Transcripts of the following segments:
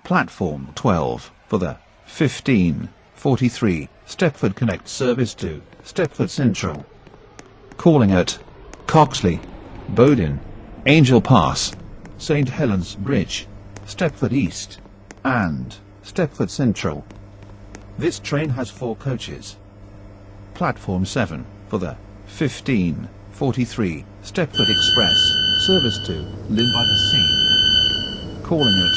Platform 12 for the 15:43 Stepford Connect service to Stepford Central. Calling at Coxly, Bowden, Angel Pass, St Helens Bridge, Stepford East, and Stepford Central. This train has 4 coaches. Platform 7 for the 15:43 Stepford Express service to Lynn by the Sea. Calling at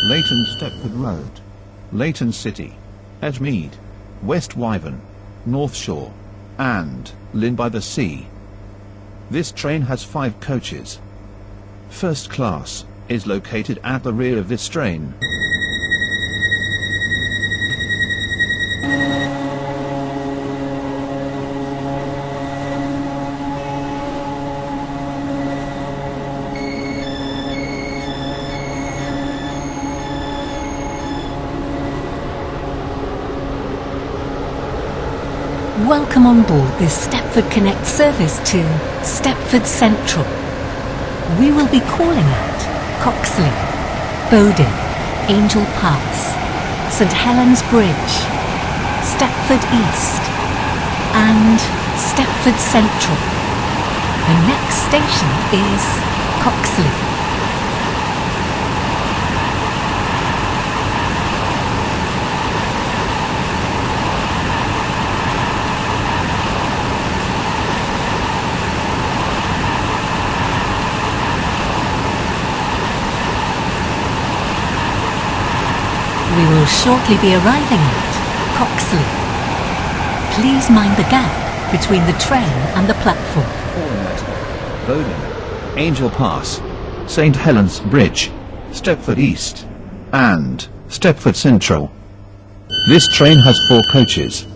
Leighton Stepford Road, Leighton City, Edgemead, West Wyvern, North Shore, and Lynn by the Sea. This train has 5 coaches. First class is located at the rear of this train. Welcome on board this Stepford Connect service to Stepford Central. We will be calling at Coxly, Bowden, Angel Pass, St Helens Bridge, Stepford East, and Stepford Central. The next station is Coxly. We will shortly be arriving at Coxly. Please mind the gap between the train and the platform. Calling at Bowden, Angel Pass, St Helens Bridge, Stepford East, and Stepford Central. This train has 4 coaches.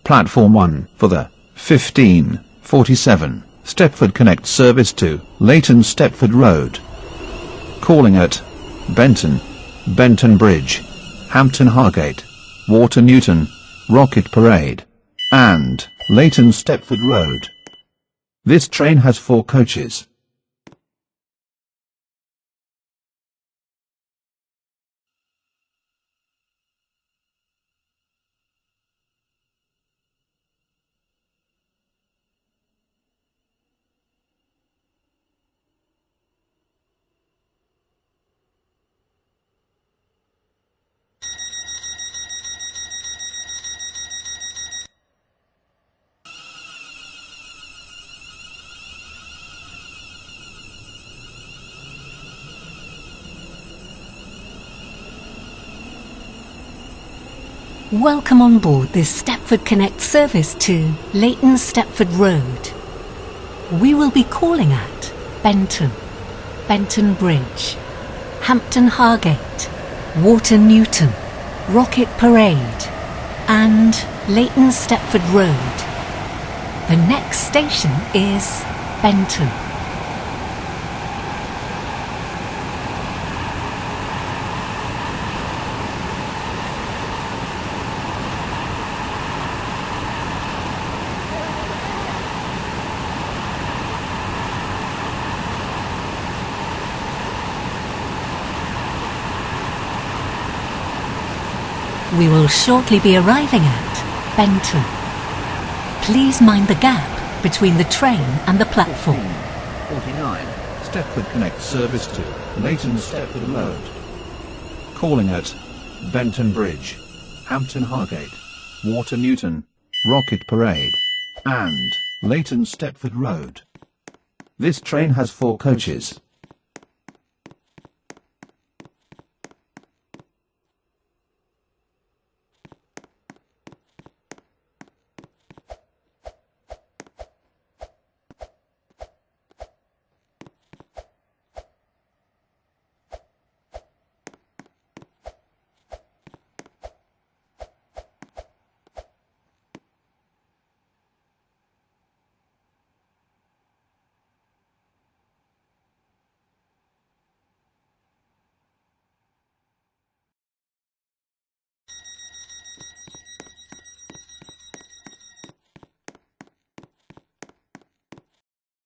Platform 1 for the 15:47 Stepford Connect service to Leighton Stepford Road. Calling at Benton, Benton Bridge, Hampton Hargate, Water Newton, Rocket Parade, and Leighton Stepford Road. This train has 4 coaches. Welcome on board this Stepford Connect service to Leighton Stepford Road. We will be calling at Benton, Benton Bridge, Hampton Hargate, Water Newton, Rocket Parade, and Leighton Stepford Road. The next station is Benton. We will shortly be arriving at Benton. Please mind the gap between the train and the platform. 49. Stepford connect service to Leighton Stepford Road. Calling at Benton Bridge, Hampton Hargate, Water Newton, Rocket Parade, and Leighton Stepford Road. This train has 4 coaches.